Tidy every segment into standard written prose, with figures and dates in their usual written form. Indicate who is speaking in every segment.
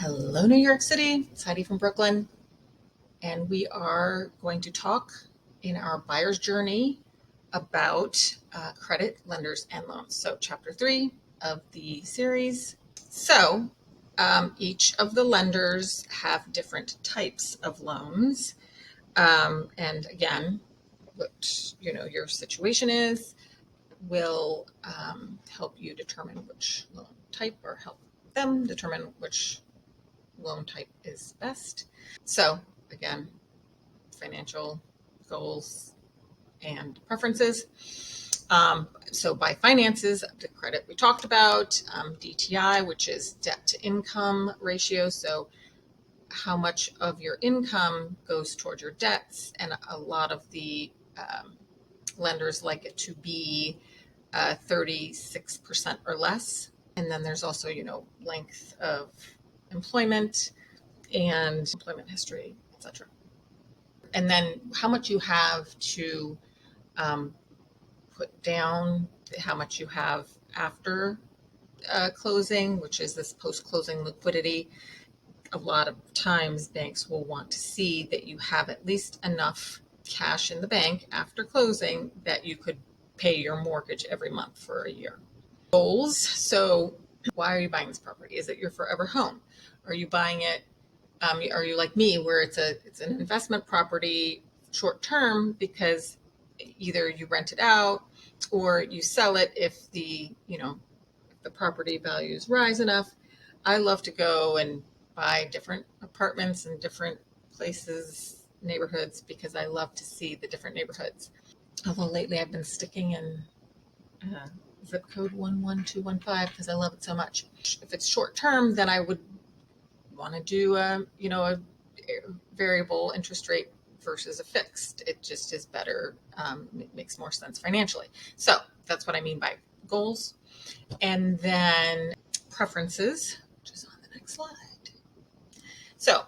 Speaker 1: Hello, New York City. It's Heidi from Brooklyn, and we are going to talk in our buyer's journey about credit, lenders, and loans. So, chapter 3 of the series. So, each of the lenders have different types of loans, and again, what your situation is will help you determine which loan type, or help them determine which loan type is best. So again, financial goals and preferences. So by finances, the credit we talked about, DTI, which is debt to income ratio. So how much of your income goes toward your debts, and a lot of the lenders like it to be 36% or less. And then there's also, length of employment and employment history, etc. And then how much you have to put down, how much you have after closing, which is this post-closing liquidity. A lot of times banks will want to see that you have at least enough cash in the bank after closing that you could pay your mortgage every month for a year. Goals. So why are you buying this property? Is it your forever home? Are you buying it? Are you like me, where it's an investment property short term because either you rent it out or you sell it if the property values rise enough? I love to go and buy different apartments in different places, neighborhoods, because I love to see the different neighborhoods. Although lately I've been sticking in zip code 11215 because I love it so much. If it's short term, then I would want to do a variable interest rate versus a fixed. It just is better. It makes more sense financially. So that's what I mean by goals. And then preferences, which is on the next slide. So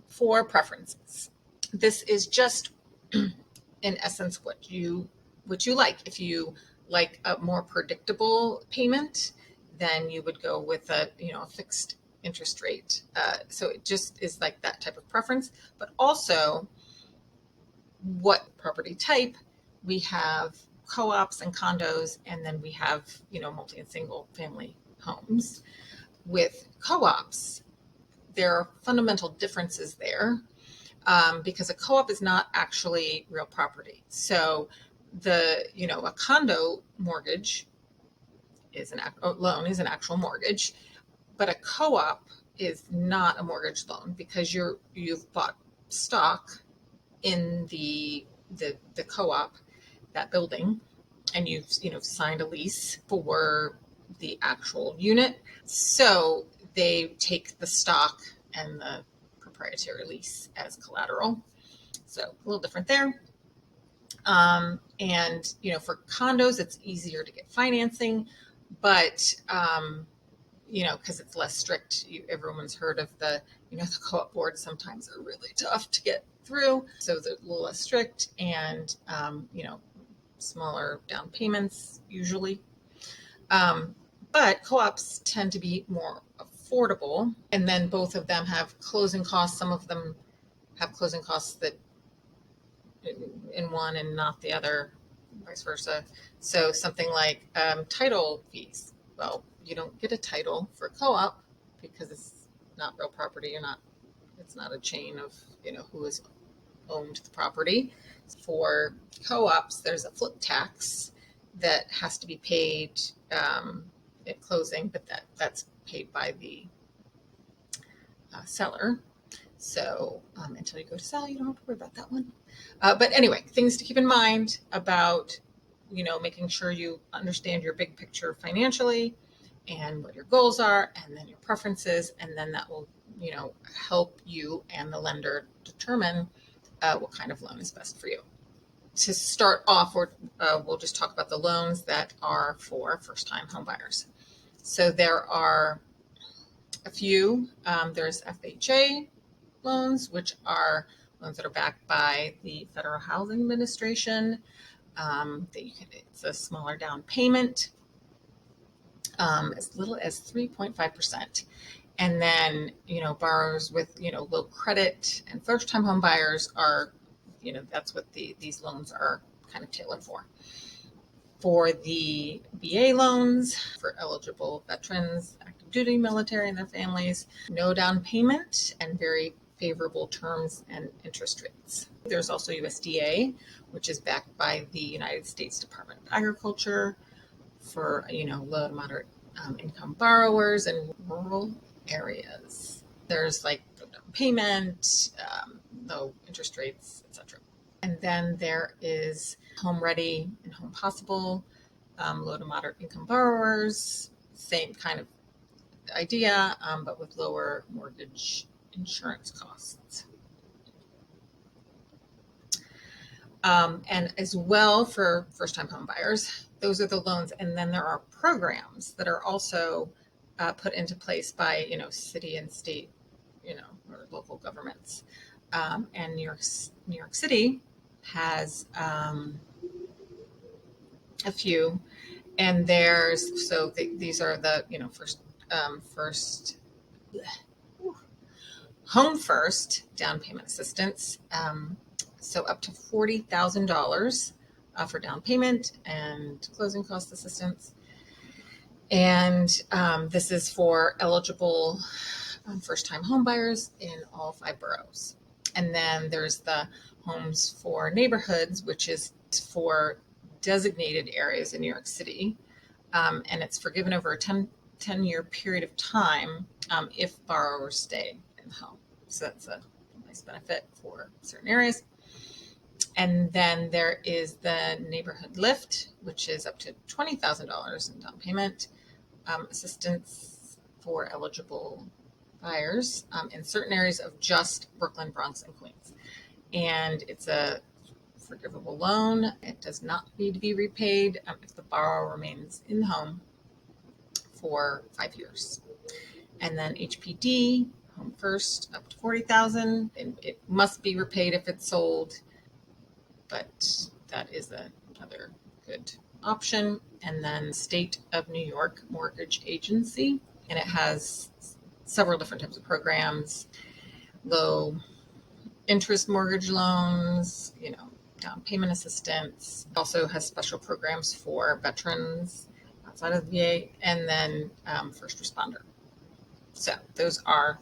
Speaker 1: for preferences, this is just in essence what you like. If you like a more predictable payment, then you would go with a fixed interest rate. So it just is like that type of preference. But also, what property type? We have co-ops and condos, and then we have multi and single family homes. With co-ops, there are fundamental differences there, because a co-op is not actually real property. So a condo mortgage is loan is an actual mortgage, but a co-op is not a mortgage loan because you've bought stock in the co-op, that building, and you've signed a lease for the actual unit. So they take the stock and the proprietary lease as collateral. So a little different there. And for condos, it's easier to get financing, but because it's less strict. Everyone's heard of the co-op boards sometimes are really tough to get through. So they're a little less strict, and smaller down payments usually. But co-ops tend to be more affordable, and then both of them have closing costs. Some of them have closing costs that in one and not the other, vice versa. So something like title fees. Well, you don't get a title for co-op because it's not real property. It's not a chain of who has owned the property. For co-ops, there's a flip tax that has to be paid at closing, but that's paid by the seller. So until you go to sell, you don't have to worry about that one. But anyway, things to keep in mind about making sure you understand your big picture financially and what your goals are, and then your preferences, and then that will help you and the lender determine what kind of loan is best for you. To start off, we'll just talk about the loans that are for first-time home buyers. So there are a few. There's FHA loans, which are loans that are backed by the Federal Housing Administration. It's a smaller down payment, as little as 3.5%. And then, borrowers with, low credit and first-time home buyers are, that's what these loans are kind of tailored for. For the VA loans, for eligible veterans, active duty military and their families, no down payment and very favorable terms and interest rates. There's also USDA, which is backed by the United States Department of Agriculture for, low to moderate income borrowers in rural areas. There's like no down payment, no interest rates, etc. And then there is Home Ready and Home Possible, low to moderate income borrowers, same kind of idea, but with lower mortgage insurance costs. And as well for first-time home buyers, those are the loans. And then there are programs that are also put into place by, city and state, or local governments. And New York City has a few, and these are the first home first down payment assistance. So up to $40,000 for down payment and closing cost assistance. And this is for eligible first-time home buyers in all 5 boroughs. And then there's the Homes for Neighborhoods, which is for designated areas in New York City. And it's forgiven over a 10-year period of time if borrowers stay in the home. So that's a nice benefit for certain areas. And then there is the Neighborhood Lift, which is up to $20,000 in down payment assistance for eligible buyers in certain areas of just Brooklyn, Bronx, and Queens. And it's a forgivable loan. It does not need to be repaid if the borrower remains in the home for 5 years. And then HPD, Home First, up to $40,000, and it must be repaid if it's sold, but that is another good option. And then State of New York Mortgage Agency, and it has several different types of programs, low interest mortgage loans, down payment assistance. It also has special programs for veterans outside of the VA, and then first responder. So those are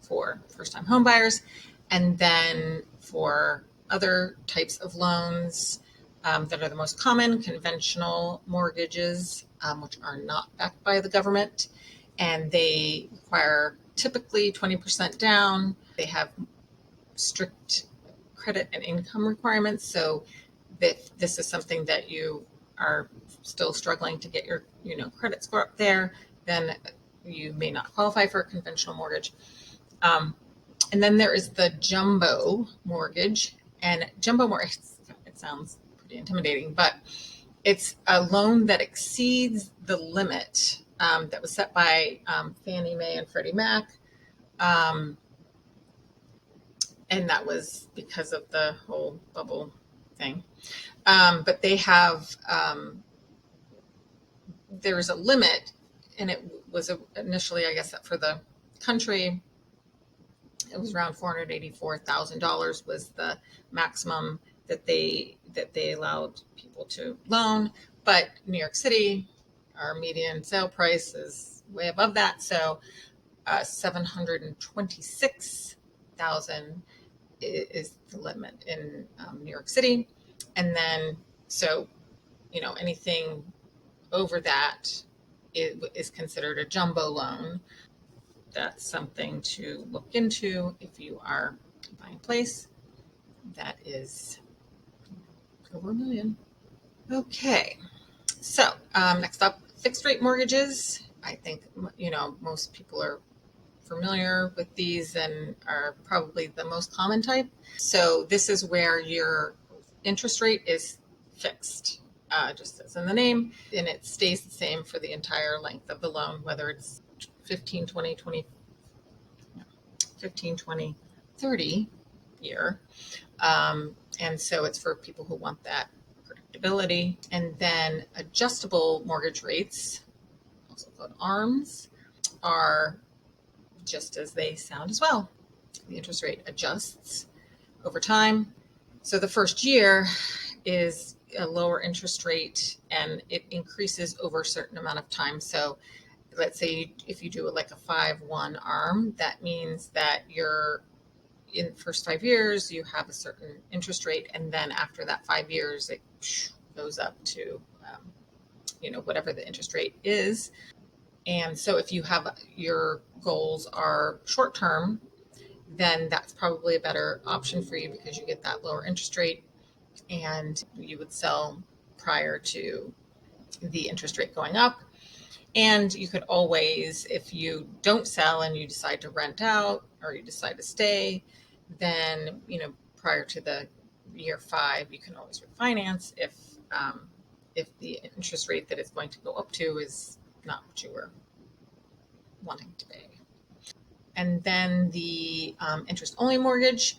Speaker 1: for first-time home buyers. And then for other types of loans that are the most common, conventional mortgages, which are not backed by the government, and they require typically 20% down. They have strict credit and income requirements. So if this is something that you are still struggling to get your credit score up there, then you may not qualify for a conventional mortgage. And then there is the jumbo mortgage. And jumbo mortgage, it sounds pretty intimidating, but it's a loan that exceeds the limit that was set by Fannie Mae and Freddie Mac. And that was because of the whole bubble thing. But they have, there's a limit, and it was initially, I guess, for the country, it was around $484,000 was the maximum that they allowed people to loan. But New York City, our median sale price is way above that. So $726,000 is the limit in New York City. And then, so, anything over that is considered a jumbo loan. That's something to look into if you are buying a place that is over $1 million. Okay, so next up, fixed rate mortgages. I think, most people are familiar with these and are probably the most common type. So this is where your interest rate is fixed, just as in the name, and it stays the same for the entire length of the loan, whether it's 15, 20, 30 year. And so it's for people who want that predictability. And then adjustable mortgage rates, also called ARMs, are just as they sound as well. The interest rate adjusts over time. So the first year is a lower interest rate and it increases over a certain amount of time. So let's say if you do it like a 5-1 ARM, that means that you're in the first 5 years, you have a certain interest rate. And then after that 5 years, it goes up to, whatever the interest rate is. And so if you have your goals are short term, then that's probably a better option for you because you get that lower interest rate and you would sell prior to the interest rate going up. And you could always, if you don't sell and you decide to rent out or you decide to stay, then, prior to the year 5, you can always refinance if the interest rate that it's going to go up to is not what you were wanting to pay. And then the interest-only mortgage,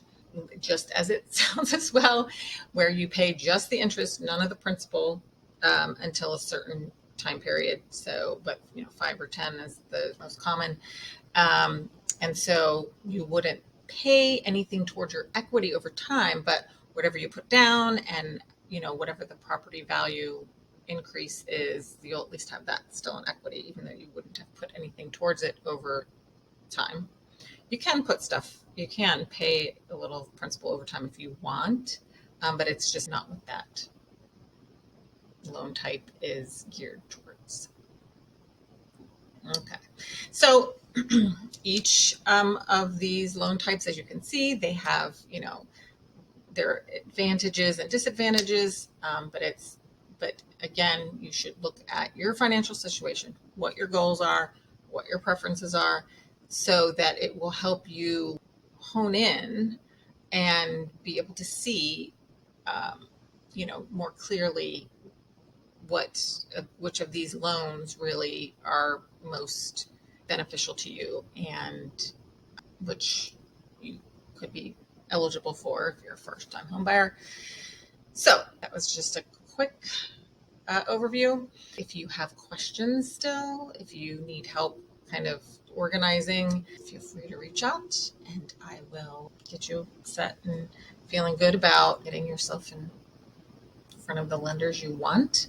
Speaker 1: just as it sounds as well, where you pay just the interest, none of the principal until a certain time period. So, but 5 or 10 is the most common. And so you wouldn't pay anything towards your equity over time, but whatever you put down and whatever the property value increase is, you'll at least have that still in equity, even though you wouldn't have put anything towards it over time. You can you can pay a little principal over time if you want, but it's just not what that loan type is geared towards. Okay, so each of these loan types, as you can see, they have their advantages and disadvantages, but again, you should look at your financial situation, what your goals are, what your preferences are, so that it will help you hone in and be able to see, more clearly which of these loans really are most beneficial to you and which you could be eligible for if you're a first-time home buyer. So that was just a quick overview. If you have questions still, if you need help kind of organizing, feel free to reach out and I will get you set and feeling good about getting yourself in front of the lenders you want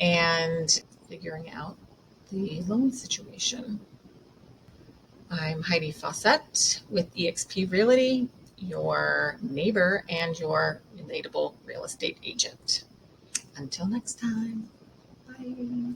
Speaker 1: and figuring out the loan situation. I'm Heidi Fawcett with eXp Realty, your neighbor and your relatable real estate agent. Until next time, bye.